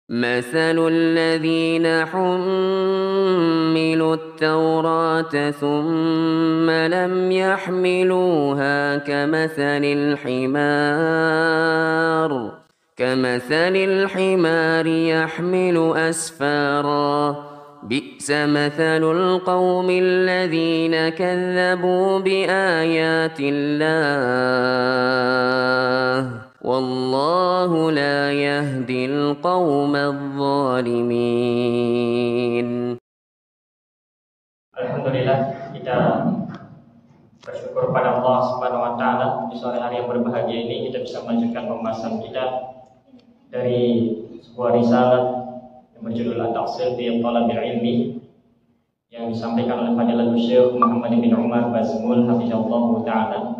مثل الذين حملوا التوراة ثم لم يحملوها كمثل الحمار يحمل أسفارا بئس مثل القوم الذين كذبوا بآيات الله والله لا يهدي القوم الظالمين. Alhamdulillah, kita bersyukur pada Allah Subhanahu wa taala di sore hari yang berbahagia ini kita bisa melanjutkan pembahasan kita dari sebuah risalah yang berjudul At-Tahsil fi Thalabil Ilmi yang disampaikan oleh Fadilatul Syekh Muhammad bin Umar Bazmul hafizahullah taala.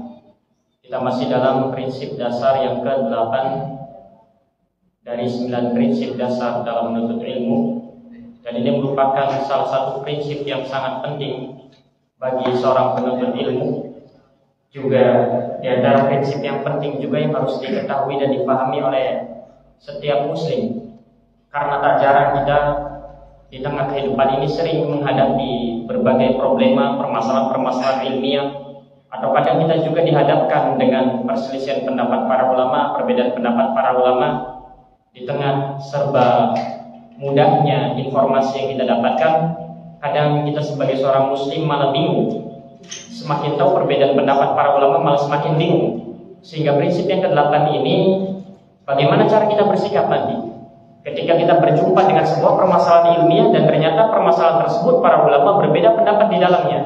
Kita masih dalam prinsip dasar yang ke-8 dari 9 prinsip dasar dalam menuntut ilmu, dan ini merupakan salah satu prinsip yang sangat penting bagi seorang penuntut ilmu. Juga di antara prinsip yang penting juga yang harus diketahui dan dipahami oleh setiap muslim, karena tak jarang kita di tengah kehidupan ini sering menghadapi berbagai problema, permasalahan-permasalahan ilmiah, atau kadang kita juga dihadapkan dengan perselisihan pendapat para ulama, perbedaan pendapat para ulama. Di tengah serba mudahnya informasi yang kita dapatkan, kadang kita sebagai seorang muslim malah bingung. Semakin tahu perbedaan pendapat para ulama malah semakin bingung. Sehingga prinsip yang ke-8 ini, bagaimana cara kita bersikap nanti ketika kita berjumpa dengan sebuah permasalahan ilmiah dan ternyata permasalahan tersebut para ulama berbeda pendapat di dalamnya.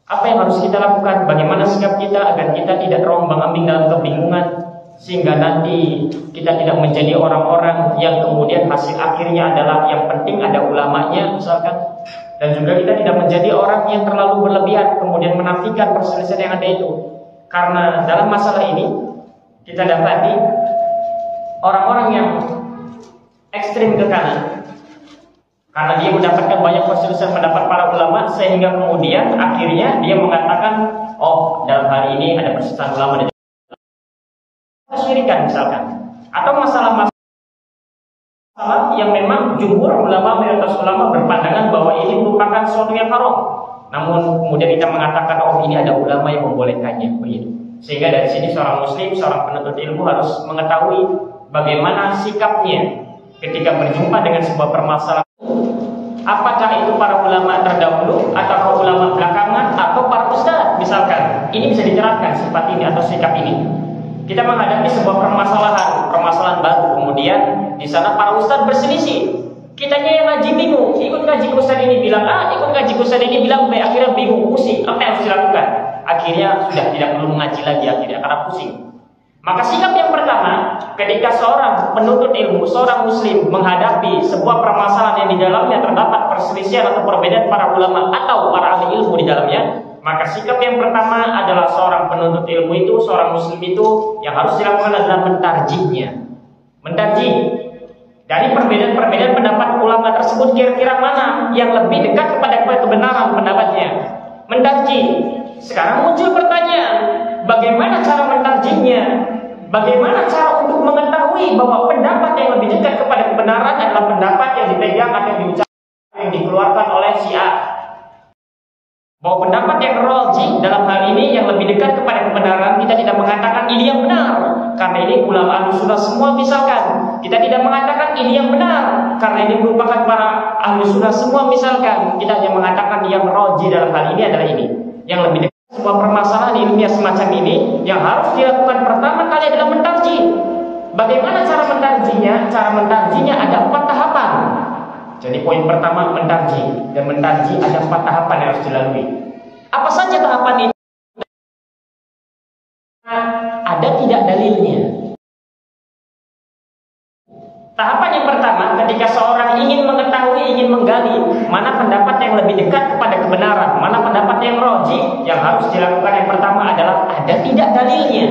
Apa yang harus kita lakukan? Bagaimana sikap kita agar kita tidak terombang-ambing dalam kebingungan, sehingga nanti kita tidak menjadi orang-orang yang kemudian hasil akhirnya adalah yang penting ada ulamanya misalkan, dan juga kita tidak menjadi orang yang terlalu berlebihan kemudian menafikan perselisihan yang ada itu. Karena dalam masalah ini kita dapati orang-orang yang ekstrim ke kanan, karena dia mendapatkan banyak perselisihan pendapat para ulama, sehingga kemudian akhirnya dia mengatakan, oh dalam hari ini ada perselisihan ulama dan kesyirikan misalkan, atau masalah-masalah yang memang jumhur ulama, mayoritas ulama berpandangan bahwa ini merupakan sesuatu yang haram, namun kemudian kita mengatakan, oh ini ada ulama yang membolehkannya begitu. Sehingga dari sini seorang muslim, seorang penuntut ilmu harus mengetahui bagaimana sikapnya ketika berjumpa dengan sebuah permasalahan. Apakah itu para ulama terdahulu atau ulama belakangan atau para ustadz misalkan. Ini bisa diterapkan sifat ini atau sikap ini. Kita menghadapi sebuah permasalahan baru, kemudian di sana para ustadz berselisih. Kitanya yang ngaji bingung, ikut ngaji ustadz ini bilang A, ikut ngaji ustadz ini bilang B, akhirnya bingung, pusing. Apa yang harus dilakukan? Akhirnya sudah tidak perlu mengaji lagi akhirnya karena pusing. Maka sikap yang pertama, ketika seorang penuntut ilmu, seorang muslim menghadapi sebuah permasalahan yang di dalamnya terdapat perselisihan atau perbedaan para ulama atau para ahli ilmu di dalamnya, maka sikap yang pertama adalah seorang penuntut ilmu itu, seorang muslim itu, yang harus dilakukan adalah mentarjihnya. Mentarjih dari perbedaan-perbedaan pendapat ulama tersebut, kira-kira mana yang lebih dekat kepada kebenaran pendapatnya. Mentarjih. Sekarang muncul pertanyaan, bagaimana cara mentarjihnya? Bagaimana cara untuk mengetahui bahwa pendapat yang lebih dekat kepada kebenaran adalah pendapat yang dipegang atau yang diucapkan, yang dikeluarkan oleh si A? Bahwa pendapat yang rajih dalam hal ini yang lebih dekat kepada kebenaran, kita tidak mengatakan ini yang benar karena ini ulama Ahlussunnah semua misalkan. Kita tidak mengatakan ini yang benar karena ini merupakan para Ahlussunnah semua misalkan. Kita hanya mengatakan yang rajih dalam hal ini adalah ini yang lebih dekat. Sebuah permasalahan ilmiah semacam ini yang harus dilakukan pertama kali adalah mentarjih. Bagaimana cara mentarjihnya? Cara mentarjihnya ada 4 tahapan. Jadi poin pertama mentarjih, dan mentarjih ada 4 tahapan yang harus dilalui. Apa saja tahapan ini? Ada tidak dalilnya. Tahapan yang pertama, ketika seorang ingin mengetahui, ingin menggali mana pendapat yang lebih dekat kepada kebenaran, mana pendapat yang rajih, yang harus dilakukan yang pertama adalah ada tidak dalilnya.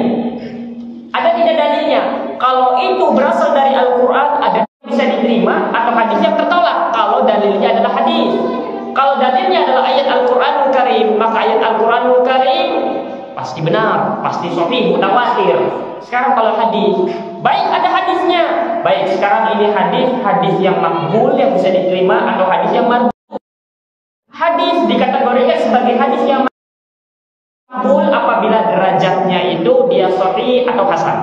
Ada tidak dalilnya. Kalau itu berasal dari Al-Quran, ada bisa diterima, atau hadis yang tertolak. Kalau dalilnya adalah hadis. Kalau dalilnya adalah ayat Al-Quranul Karim, maka ayat Al-Quranul Karim pasti benar, pasti sahih, mutawatir. Sekarang kalau hadis, baik ada hadisnya, baik sekarang ini hadis yang makbul yang bisa diterima atau hadis yang marfu. Hadis dikategorikan sebagai hadis yang makbul apabila derajatnya itu dia sahih atau hasan.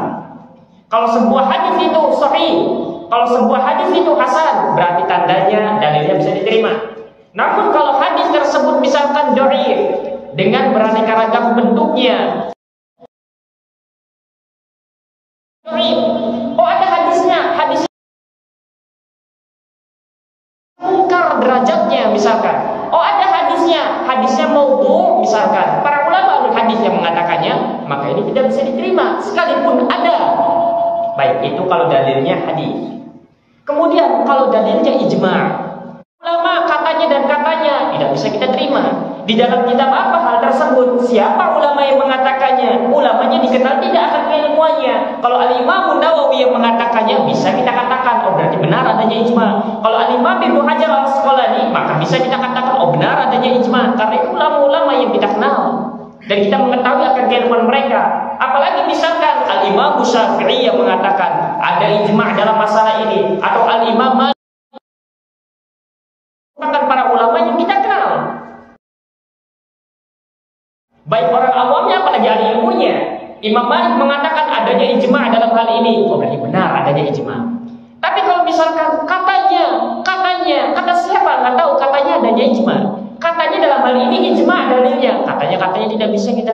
Kalau sebuah hadis itu sahih, kalau sebuah hadis itu hasan, berarti tandanya dalilnya bisa diterima. Namun kalau hadis tersebut misalkan dhaif dengan beraneka ragam bentuknya, oh ada hadisnya, hadis mungkar derajatnya misalkan, oh ada hadisnya maudhu misalkan, para ulama hadis yang mengatakannya, maka ini tidak bisa diterima sekalipun ada. Baik, itu kalau dalilnya hadis. Kemudian kalau dalilnya ijma', ulama katanya dan katanya tidak bisa kita terima. Di dalam kitab apa hal tersebut? Siapa ulama yang mengatakannya? Ulamanya dikenal tidak akan keilmuannya. Kalau Al-Imam Nawawi yang mengatakannya, bisa kita katakan, oh berarti benar adanya ijma'. Kalau Al-Imam Ibnu Hajar Al-Asqalani, maka bisa kita katakan, oh benar adanya ijma'. Karena itu ulama-ulama yang kita kenal dan kita mengetahui akan keilmuan mereka. Apalagi misalkan Al-Imam Syafi'i yang mengatakan ada ijma' dalam masalah ini, atau Al-Imam Malik, para ulama yang kita kenal, baik orang awamnya apalagi ahli ilmunya. Imam Malik mengatakan adanya ijma' dalam hal ini, oh berarti benar adanya ijma'. Tapi kalau misalkan katanya, kata siapa nggak tahu, katanya adanya ijma', katanya dalam hal ini ijma' dalilnya, katanya tidak bisa kita.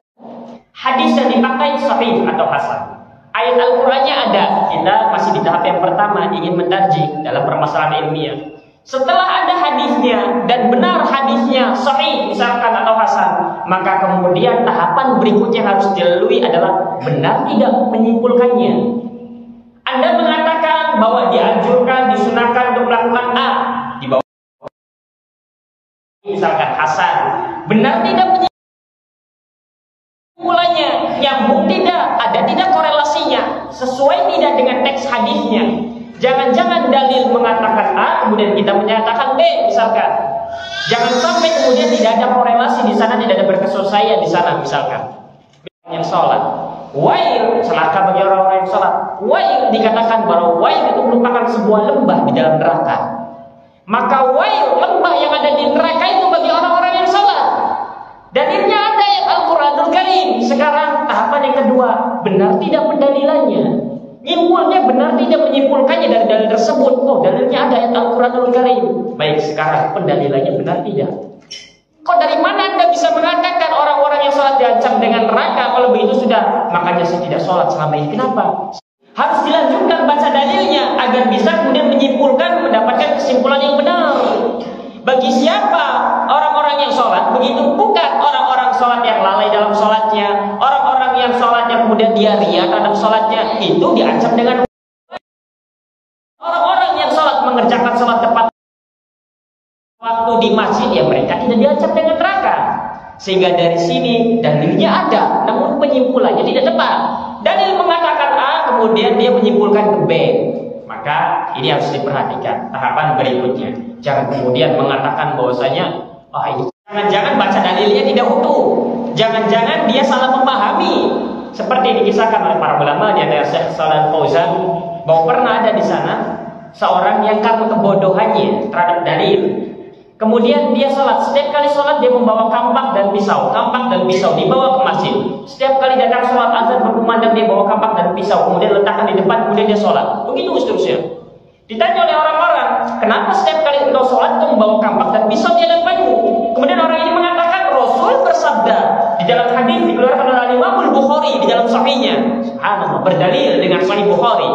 Hadis yang dipakai sahih atau hasan, ayat Al-Qur'annya ada, kita masih di tahap yang pertama ingin mendarjih dalam permasalahan ilmiah. Setelah ada hadisnya dan benar hadisnya sahih misalkan atau hasan, maka kemudian tahapan berikutnya harus dilalui adalah benar tidak menyimpulkannya. Anda mengatakan bahwa dianjurkan, disunahkan untuk melakukan A, di bawah misalkan hasan, benar tidak menyimpulkannya, nyambung tidak, ada tidak korelasinya, sesuai tidak dengan teks hadisnya. Jangan-jangan dalil mengatakan A, kemudian kita menyatakan B, misalkan. Jangan sampai kemudian tidak ada korelasi di sana, tidak ada berkesesuaian di sana, misalkan. Yang sholat, wail, celaka bagi orang-orang yang sholat. Wail dikatakan bahwa wail itu merupakan sebuah lembah di dalam neraka. Maka wail, lembah yang ada di neraka itu bagi orang-orang yang sholat. Dalilnya ada ayat Al-Quranul Karim. Sekarang tahapan yang kedua, benar tidak pendalilannya. Nyimpulnya benar tidak menyimpulkannya dari dalil tersebut. Oh dalilnya ada ayat Al-Quranul Karim. Baik, sekarang pendalilannya benar tidak. Kok dari mana Anda bisa mengatakan orang-orang yang sholat diancam dengan neraka? Kalau begitu sudah, makanya saya tidak sholat selama ini. Kenapa? Harus dilanjutkan baca dalilnya agar bisa kemudian menyimpulkan, mendapatkan kesimpulan yang benar. Bagi siapa orang-orang yang sholat? Begitu bukan orang-orang sholat yang lalai dalam sholatnya, orang-orang yang sholatnya kemudian dia riya terhadap sholatnya, itu diancam dengan. Orang-orang yang sholat mengerjakan sholat tepat waktu di masjid, ya mereka tidak diancam dengan neraka. Sehingga dari sini dalilnya ada, namun penyimpulannya tidak tepat. Dalil mengatakan A, kemudian dia menyimpulkan ke B. Maka ini harus diperhatikan tahapan berikutnya. Jangan kemudian mengatakan bahwasanya ini jangan-jangan baca dalilnya tidak utuh. Jangan-jangan dia salah memahami. Seperti dikisahkan oleh para ulama di antara Syekh Shalal Fauzan bahwa pernah ada di sana seorang yang karena kebodohannya terhadap dalil. Kemudian dia sholat. Setiap kali sholat dia membawa kampak dan pisau dibawa ke masjid. Setiap kali datang sholat azan berkumandang dia bawa kampak dan pisau, kemudian letakkan di depan, kemudian dia sholat. Begitu seterusnya. Ditanya oleh orang-orang, kenapa setiap kali engkau sholat engkau membawa kampak dan pisau di hadapanmu? Kemudian orang ini mengatakan Rasul bersabda di dalam hadis dikeluarkan oleh Imam Bukhari di dalam sahihnya. Subhanallah, berdalil dengan Sahih Bukhari.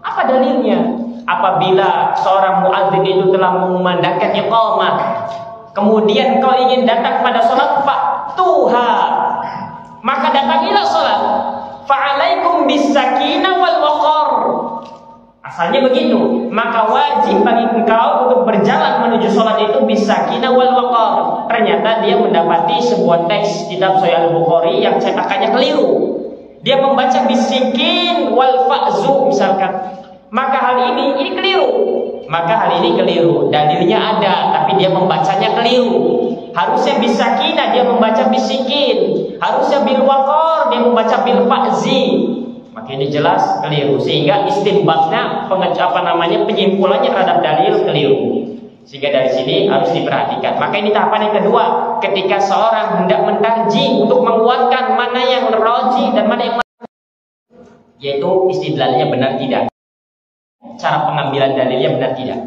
Apa dalilnya? Apabila seorang muadzin itu telah mengumandangkan iqamah, kemudian kau ingin datang pada sholat, fa'tuha, maka datangilah sholat. Fa'alaikum bis-sakinah wal waqar. Asalnya begitu. Maka wajib bagi engkau untuk berjalan menuju sholat itu bis-sakinah wal waqar. Ternyata dia mendapati sebuah teks kitab Sahih Al-Bukhari yang cetakannya keliru. Dia membaca bisikin wal fa'zu misalkan. Maka hal ini keliru. Dalilnya ada, tapi dia membacanya keliru. Harusnya bisakinah, dia membaca bisikin. Harusnya bil waqar, dia membaca bil fa'zi. Maka ini jelas keliru, sehingga istinbatnya penyimpulannya terhadap dalil keliru. Sehingga dari sini harus diperhatikan. Maka ini tahapan yang kedua, ketika seorang hendak mentarjih untuk menguatkan mana yang rajih dan mana yang yaitu istidlalnya benar tidak, cara pengambilan dalilnya benar tidak.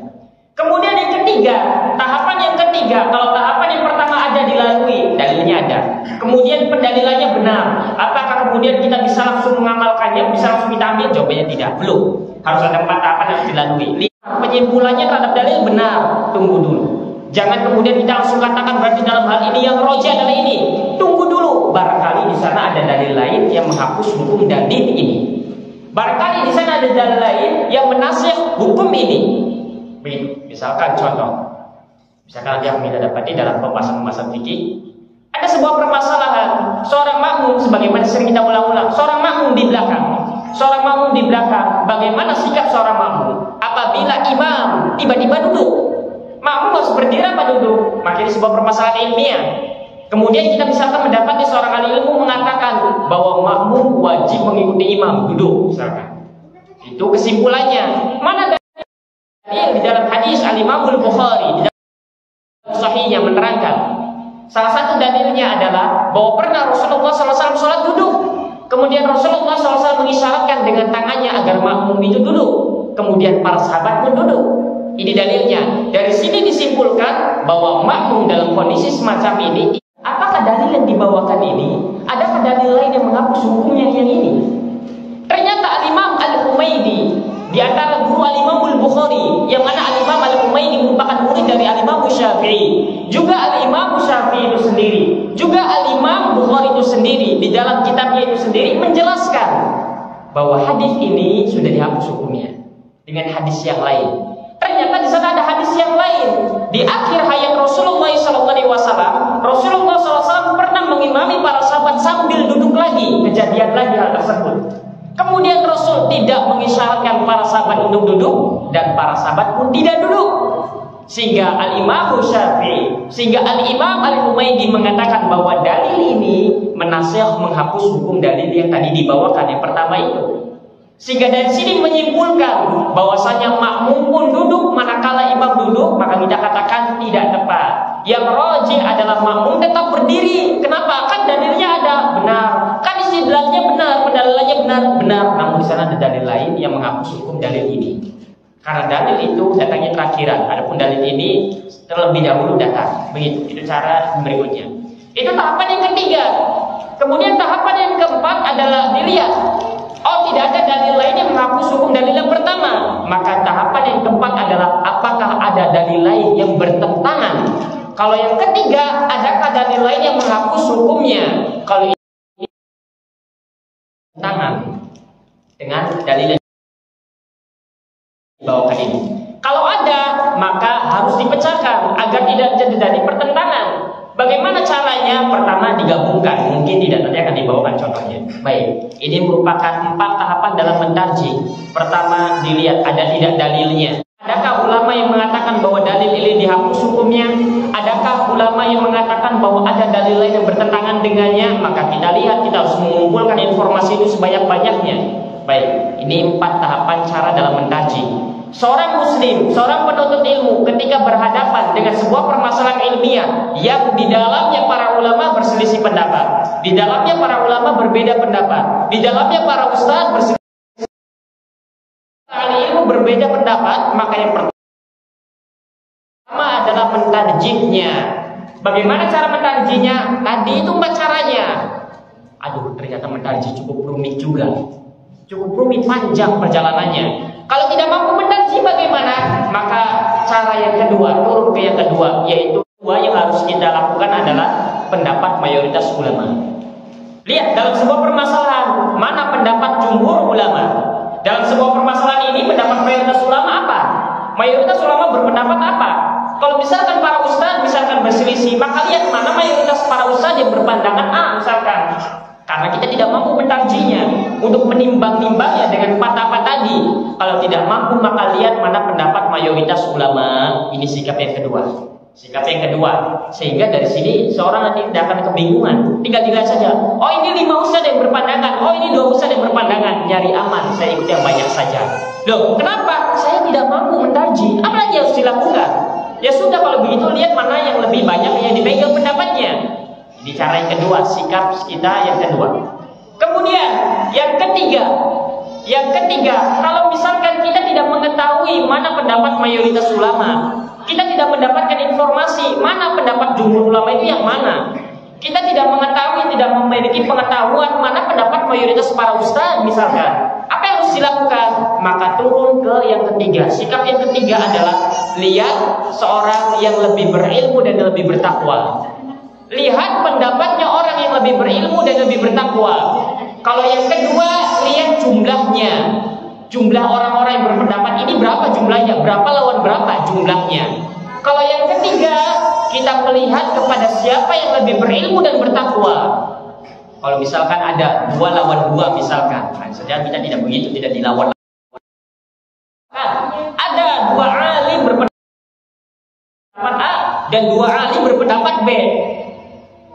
Kemudian yang ketiga, tahapan yang ketiga, kalau tahapan yang pertama ada dilalui, dalilnya ada, kemudian pendalilannya benar, apakah kemudian kita bisa langsung mengamalkannya, bisa langsung kita ambil? Jawabannya tidak, belum. Harus ada 4 tahapan yang harus dilalui. Penyimpulannya terhadap dalil benar, tunggu dulu. Jangan kemudian kita langsung katakan berarti dalam hal ini yang rajih adalah ini. Tunggu dulu, barangkali di sana ada dalil lain yang menghapus hukum dalil ini. Barangkali di sana ada dalil lain yang menasih hukum ini. Begitu. Misalkan contoh, misalkan yang kita dapati dalam pembahasan fikih, ada sebuah permasalahan, seorang makmum, sebagaimana sering kita ulang-ulang, seorang makmum di belakang, bagaimana sikap seorang makmum apabila imam tiba-tiba duduk? Makmum harus berdiri apa duduk? Maka ini sebuah permasalahan ilmiah. Kemudian kita misalkan mendapati seorang ahli ilmu mengatakan bahwa makmum wajib mengikuti imam duduk, misalkan. Itu kesimpulannya. Mana dalil di dalam hadis Al-Imam Al-Bukhari di dalam sahihnya menerangkan? Salah satu dalilnya adalah bahwa pernah Rasulullah SAW sholat duduk. Kemudian Rasulullah SAW mengisyaratkan dengan tangannya agar makmum itu duduk. Kemudian para sahabat pun duduk. Ini dalilnya. Dari sini disimpulkan bahwa makmum dalam kondisi semacam ini, apakah dalil yang dibawakan ini, adakah dalil lain yang menghapus hukumnya yang ini? Ternyata Al-Imam Al-Humaydi di antara guru Al-Imam Al-Bukhari, yang mana Al-Imam Al-Humaydi merupakan murid dari Al-Imam Syafi'i, juga Al-Imam Syafi'i itu sendiri, juga Al-Imam Bukhari itu sendiri di dalam kitabnya itu sendiri menjelaskan bahwa hadis ini sudah dihapus hukumnya dengan hadis yang lain. Ternyata di sana ada hadis yang lain. Di akhir hayat Rasulullah SAW, Rasulullah SAW pernah mengimami para sahabat sambil duduk lagi. Kejadian lagi hal tersebut. Kemudian Rasul tidak mengisyaratkan para sahabat untuk duduk, dan para sahabat pun tidak duduk. Sehingga Al-Imam Syafi'i, sehingga Al-Imam Al-Humaydi mengatakan bahwa dalil ini menasih menghapus hukum dalil yang tadi dibawakan yang pertama itu. Sehingga dari sini menyimpulkan bahwasanya makmum pun duduk manakala imam duduk, maka kita katakan tidak tepat. Yang rajih adalah makmum tetap berdiri. Kenapa? Kan dalilnya ada, benar. Kan istidlalnya benar, pendalilannya benar. Namun di sana ada dalil lain yang menghapus hukum dalil ini. Karena dalil itu datangnya terakhiran. Adapun dalil ini terlebih dahulu datang. Begitu. Itu cara berikutnya. Itu tahapan yang ketiga. Kemudian tahapan yang keempat adalah dilihat. Oh, tidak ada dalil lain yang menghapus hukum dalil yang pertama. Maka tahapan yang keempat adalah apakah ada dalil lain yang bertentangan. Kalau yang ketiga, adakah dalil lain yang menghapus hukumnya? Kalau ini bertentangan dengan dalil yang dibawakan ini. Kalau ada, maka harus dipecahkan agar tidak terjadi pertentangan. Bagaimana caranya? Pertama digabungkan, mungkin tidak, nanti akan dibawakan contohnya. Baik, ini merupakan 4 tahapan dalam mentarjih. Pertama, dilihat ada tidak dalilnya. Adakah ulama yang mengatakan bahwa dalil ini dihapus hukumnya? Adakah ulama yang mengatakan bahwa ada dalil lain yang bertentangan dengannya? Maka kita lihat, kita harus mengumpulkan informasi itu sebanyak-banyaknya. Baik, ini 4 tahapan cara dalam mentarjih. Seorang muslim, seorang penuntut ilmu ketika berhadapan dengan sebuah permasalahan ilmiah yang di dalamnya para ulama berselisih pendapat, di dalamnya para ulama berbeda pendapat, di dalamnya para ustadz berselisih, ahli ilmu berbeda pendapat, maka yang pertama adalah mentarjihnya. Bagaimana cara mentarjihnya? Tadi itu 4 caranya. Aduh, ternyata mentarjih cukup rumit juga. Cukup rumit, panjang perjalanannya. Kalau tidak mampu mentarjih bagaimana? Maka cara yang kedua, turun ke yang kedua, yaitu yang harus kita lakukan adalah pendapat mayoritas ulama. Lihat dalam sebuah permasalahan, mana pendapat jumhur ulama? Dalam sebuah permasalahan ini pendapat mayoritas ulama apa? Mayoritas ulama berpendapat apa? Kalau misalkan para ustadz misalkan berselisih, maka lihat mana mayoritas para ustadz yang berpandangan A misalkan. Karena kita tidak mampu mentarjihnya untuk menimbang-nimbangnya dengan 4 tahapan tadi. Kalau tidak mampu, maka lihat mana pendapat mayoritas ulama. Ini sikap yang kedua. Sikap yang kedua, sehingga dari sini seorang nanti tidak akan kebingungan. Tinggal dilihat saja. Oh ini 5 ustaz yang berpandangan. Oh ini 2 ustaz yang berpandangan. Nyari aman, saya ikut yang banyak saja. Loh, kenapa? Saya tidak mampu mentarjih. Apa lagi harus dilakukan? Ya sudah kalau begitu lihat mana yang lebih banyak yang dipegang pendapatnya. Ini cara yang kedua, sikap kita yang kedua. Kemudian yang ketiga, kalau misalkan kita tidak mengetahui mana pendapat mayoritas ulama, kita tidak mendapatkan informasi mana pendapat jumhur ulama itu yang mana, kita tidak mengetahui, tidak memiliki pengetahuan mana pendapat mayoritas para ustaz misalkan, apa yang harus dilakukan? Maka turun ke yang ketiga. Sikap yang ketiga adalah lihat seorang yang lebih berilmu dan lebih bertakwa. Lihat pendapatnya orang yang lebih berilmu dan lebih bertakwa. Kalau yang kedua, lihat jumlahnya. Jumlah orang-orang yang berpendapat ini berapa jumlahnya, berapa lawan berapa jumlahnya. Kalau yang ketiga, kita melihat kepada siapa yang lebih berilmu dan bertakwa. Kalau misalkan ada 2 lawan 2 misalkan, nah, saja kita tidak begitu, tidak dilawan. Ada 2 alim berpendapat A dan 2 alim berpendapat B.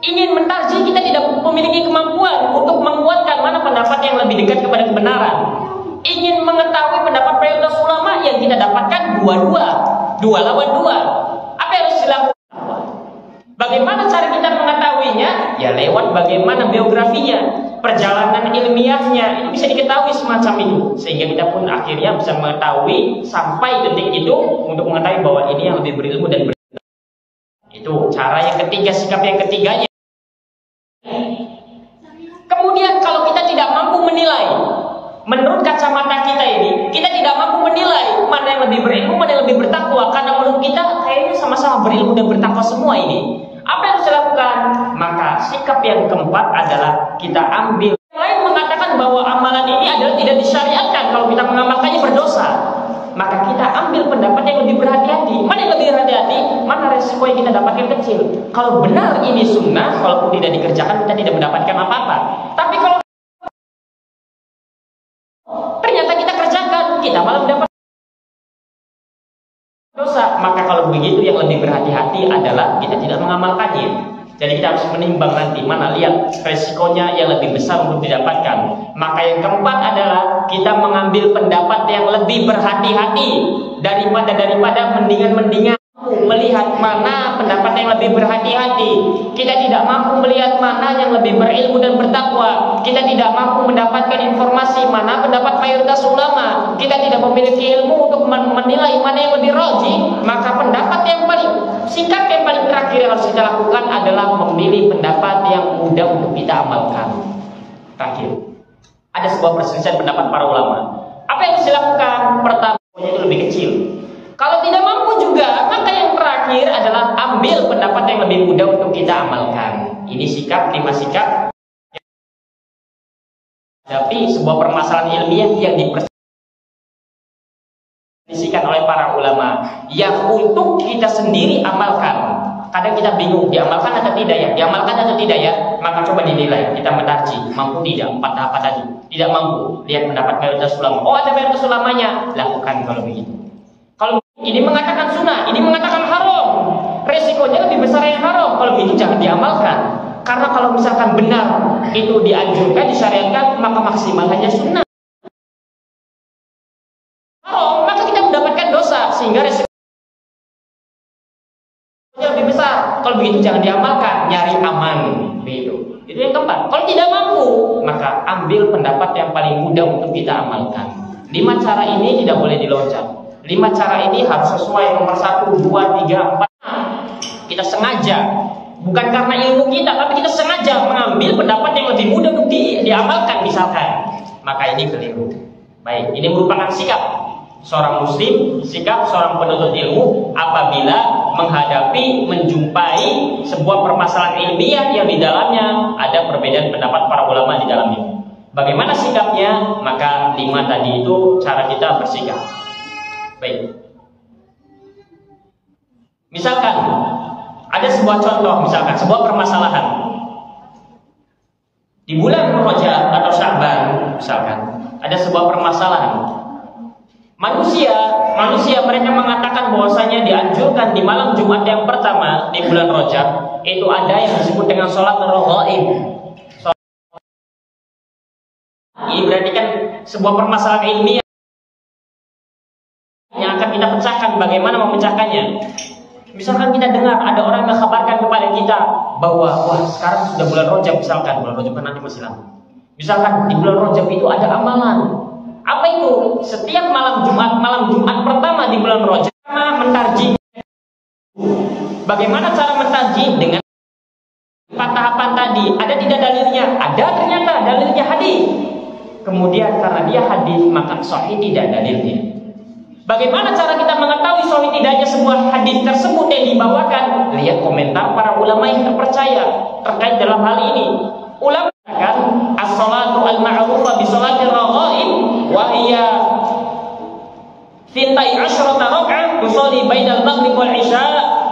Ingin mentarjih, kita tidak memiliki kemampuan untuk menguatkan mana pendapat yang lebih dekat kepada kebenaran. Ingin mengetahui pendapat mayoritas ulama, yang kita dapatkan 2 lawan 2. Apa yang harus dilakukan? Bagaimana cara kita mengetahuinya? Ya lewat bagaimana biografinya, perjalanan ilmiahnya, itu bisa diketahui semacam itu. Sehingga kita pun akhirnya bisa mengetahui sampai detik itu untuk mengetahui bahwa ini yang lebih berilmu dan berilmu. Itu cara yang ketiga, sikap yang ketiganya. Kemudian kalau kita tidak mampu menilai, menurut kacamata kita ini, kita tidak mampu menilai mana yang lebih berilmu, mana yang lebih bertakwa, karena menurut kita kayaknya sama-sama berilmu dan bertakwa semua ini. Apa yang harus dilakukan? Maka sikap yang keempat adalah kita ambil. Yang lain mengatakan bahwa amalan ini adalah tidak disyariatkan, kalau kita mengamalkannya berdosa. Maka kita ambil pendapat yang lebih berhati-hati. Mana yang lebih berhati-hati? Mana resiko yang kita dapatkan kecil? Kalau benar ini sunnah, kalaupun tidak dikerjakan kita tidak mendapatkan apa-apa. Tapi kalau ternyata kita kerjakan, kita malah mendapat dosa. Maka kalau begitu yang lebih berhati-hati adalah kita tidak mengamalkannya. Jadi kita harus menimbang nanti mana lihat resikonya yang lebih besar untuk didapatkan. Maka yang keempat adalah kita mengambil pendapat yang lebih berhati-hati daripada mendingan melihat mana pendapat yang lebih berhati-hati. Kita tidak mampu melihat mana yang lebih berilmu dan bertakwa. Kita tidak mampu mendapatkan informasi mana pendapat mayoritas ulama. Kita tidak memiliki ilmu untuk menilai mana yang lebih rajih. Maka pendapat yang paling, sikap yang paling terakhir yang harus kita lakukan adalah memilih pendapat yang mudah untuk kita amalkan. Terakhir, ada sebuah perselisihan pendapat para ulama. Apa yang harus dilakukan? Pertama, itu lebih kecil. Kalau tidak mampu juga, maka yang terakhir adalah ambil pendapat yang lebih mudah untuk kita amalkan. Ini sikap, 5 sikap. Tapi sebuah permasalahan ilmiah yang diperselisihkan oleh para ulama, yang untuk kita sendiri amalkan. Kadang kita bingung, diamalkan atau tidak ya? Diamalkan atau tidak ya? Maka coba dinilai, kita mentarjih, mampu tidak? 4 tahapan tadi. Tidak mampu, lihat pendapat mayoritas ulama. Oh, ada mayoritas ulamanya, lakukan kalau begitu. Kalau ini mengatakan sunnah, ini mengatakan haram, resikonya lebih besar yang haram. Kalau begitu jangan diamalkan. Karena kalau misalkan benar itu dianjurkan, disyariatkan, maka maksimal hanya sunnah. Haram, maka kita mendapatkan dosa, sehingga resikonya lebih besar. Kalau begitu jangan diamalkan, nyari aman. Begitu. Itu yang keempat. Kalau tidak mampu, maka ambil pendapat yang paling mudah untuk kita amalkan. 5 cara ini tidak boleh diloncat. 5 cara ini harus sesuai nomor 1, 2, 3, 4. Kita sengaja, bukan karena ilmu kita, tapi kita sengaja mengambil pendapat yang lebih mudah untuk diamalkan misalkan. Maka ini keliru. Baik, ini merupakan sikap seorang muslim, sikap seorang penuntut ilmu apabila menghadapi, menjumpai sebuah permasalahan ilmiah yang di dalamnya ada perbedaan pendapat para ulama di dalamnya. Bagaimana sikapnya? Maka 5 tadi itu cara kita bersikap. Baik. Misalkan ada sebuah contoh, misalkan sebuah permasalahan di bulan Rajab atau Sya'ban, misalkan ada sebuah permasalahan. Manusia mereka mengatakan bahwasanya dianjurkan di malam Jumat yang pertama bulan Rajab itu ada yang disebut dengan sholat raghaib. Ini berarti kan sebuah permasalahan ilmiah yang akan kita pecahkan. Bagaimana memecahkannya? Misalkan kita dengar ada orang yang mengkabarkan kepada kita bahwa wah sekarang sudah bulan Rajab, misalkan bulan Rajab kan nanti masih lama. Misalkan di bulan Rajab itu ada amalan. Apa itu? Setiap malam Jumat pertama di bulan Rajab mentarjih. Bagaimana cara mentarjih? Dengan tahapan tadi. Ada tidak dalilnya? Ada, ternyata dalilnya hadis. Kemudian karena dia hadis maka sahih tidak dalilnya. Bagaimana cara kita mengetahui sahih tidaknya sebuah hadis tersebut yang dibawakan? Lihat komentar para ulama yang terpercaya terkait dalam hal ini. Ulama katakan as-salatu al-ma'rufa bi salatir raghaib wa hiya 12 rak'ah tusalli bainal maghrib wal isya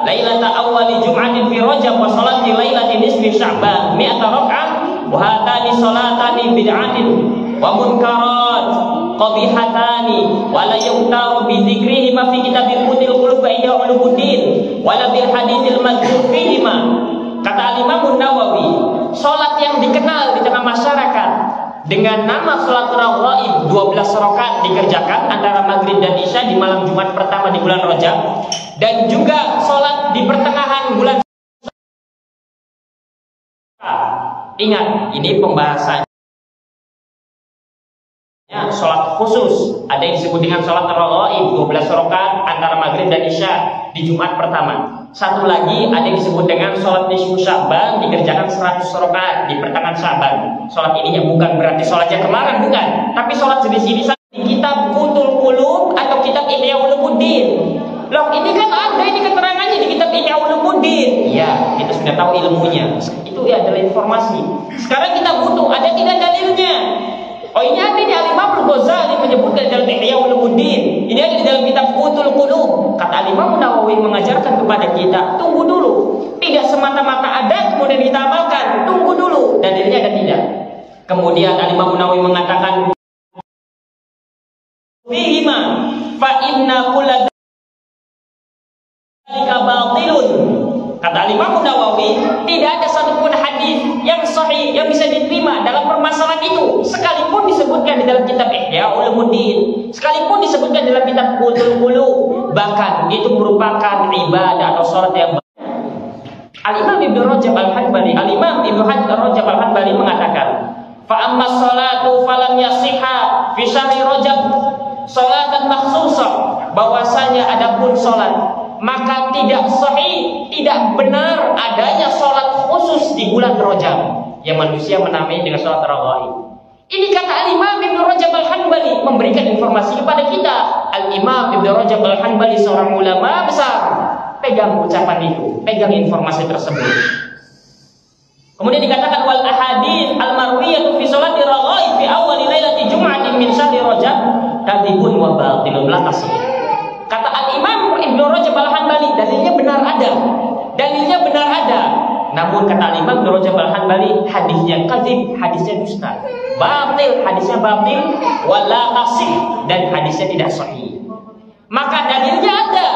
lailata awwali jum'atin fi rajab wa salati lailati nisfi sya'ban 100 rak'ah wa hatani salatani bid'atin wa munkarat qabihatani wa la yu'taru bi dzikrihi ma fi kitabil qulub wa ihya ulumuddin wa la bil haditsil madhkur fihi ma. Kata Imam Nawawi, salat yang dikenal di tengah masyarakat dengan nama salat raghaib 12 rakaat dikerjakan antara maghrib dan isya di malam Jumat pertama di bulan Rajab, dan juga salat di pertengahan bulan. Ingat, ini pembahasannya salat khusus. Ada yang disebut dengan salat raghaib 12 rakaat antara maghrib dan isya di Jumat pertama. Satu lagi ada yang disebut dengan salat nisfu Sya'ban dikerjakan 100 rakaat di pertengahan Sya'ban. Salat ini yang bukan berarti salatnya kemarin, bukan, tapi salat jenis ini di kitab Qutul Qulub atau kitab Ihya Ulumuddin. Loh, ini kan ada ini keterangannya di kitab Ihya Ulumuddin. Ya, kita sudah tahu ilmunya. Itu ya adalah informasi. Sekarang kita butuh ada tidak dalilnya. Oh, ini ada di Al-Imam Al-Ghazali menyebutkan dalam Ihya Ulumuddin. Ini ada di dalam kitab Qutul Qulub. Kata Imam Nawawi mengajarkan kepada kita, tunggu dulu. Tidak semata-mata ada kemudian kita amalkan. Tunggu dulu. Dalilnya ada tidak. Kemudian Imam Nawawi mengatakan, "Fihima fa inna kulla dzalika batilun." Kata Imam Nawawi, tidak ada satupun hadis yang sahih yang bisa diterima dalam permasalahan itu, sekalipun disebutkan di dalam kitab Ihya Ulumuddin, sekalipun disebutkan dalam kitab Qutul Qulub, bahkan itu merupakan ibadah atau salat yang Al-Imam Ibnu Rajab Al-Hanbali, Al-Imam Ibnu Rajab Al-Hanbali mengatakan, fa amma sholatu falam yasihha fi syahri Rajab sholatan makhsusah, bahwasanya adapun salat maka tidak sahih, tidak benar adanya sholat khusus di bulan Rajab yang manusia menamai dengan sholat raghaib. Ini kata Al-Imam Ibnu Rajab Al-Hanbali memberikan informasi kepada kita. Al-Imam Ibnu Rajab Al-Hanbali seorang ulama besar. Pegang ucapan itu, pegang informasi tersebut. Kemudian dikatakan wal ahadits al-marwiyatu fi sholati raghaib fi awwal lailati jum'atin min syahri Rajab kadhibun wa batilun la tasih. Kata Al-Imam Ibnu Rajab Al-Hanbali, dalilnya benar ada. Dalilnya benar ada. Namun kata Al-Imam Ibnu Rajab Al-Hanbali, hadisnya kadzib, hadisnya dusta. Batil, hadisnya batil, wala tasih, dan hadisnya tidak sahih. Maka dalilnya ada.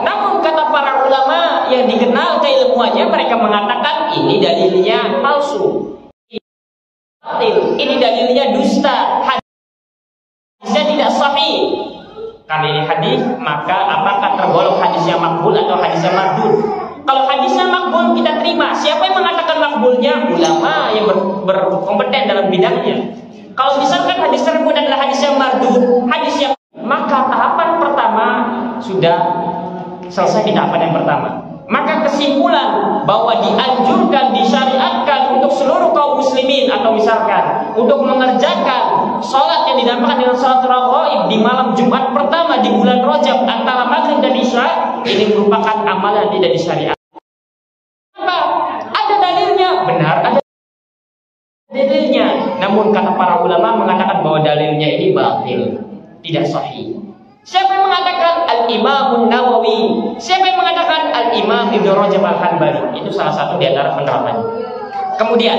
Namun kata para ulama yang dikenal keilmuannya, mereka mengatakan ini dalilnya palsu. Batil, ini dalilnya dusta. Hadisnya tidak sahih. Karena ini hadis, maka apakah tergolong hadisnya makbul atau hadisnya mardud? Kalau hadisnya makbul kita terima. Siapa yang mengatakan makbulnya? Ulama yang berkompeten dalam bidangnya. Kalau misalkan hadis tersebut adalah hadis yang mardud, hadis yang, maka tahapan pertama sudah selesai di tahapan yang pertama. Maka kesimpulan bahwa dianjurkan, disyariatkan untuk seluruh kaum muslimin, atau misalkan untuk mengerjakan sholat yang dinamakan dengan sholat raghaib di malam Jumat pertama di bulan Rajab antara maghrib dan isya, ini merupakan amalan tidak disyariatkan. Apa? Ada dalilnya, benar ada dalilnya. Namun kata para ulama mengatakan bahwa dalilnya ini batil, tidak sahih. Siapa yang mengatakan? Al-Imam Nawawi. Siapa yang mengatakan? Al-Imam Ibnu Rajab Al-Hanbali. Itu salah satu di antara penerapannya. Kemudian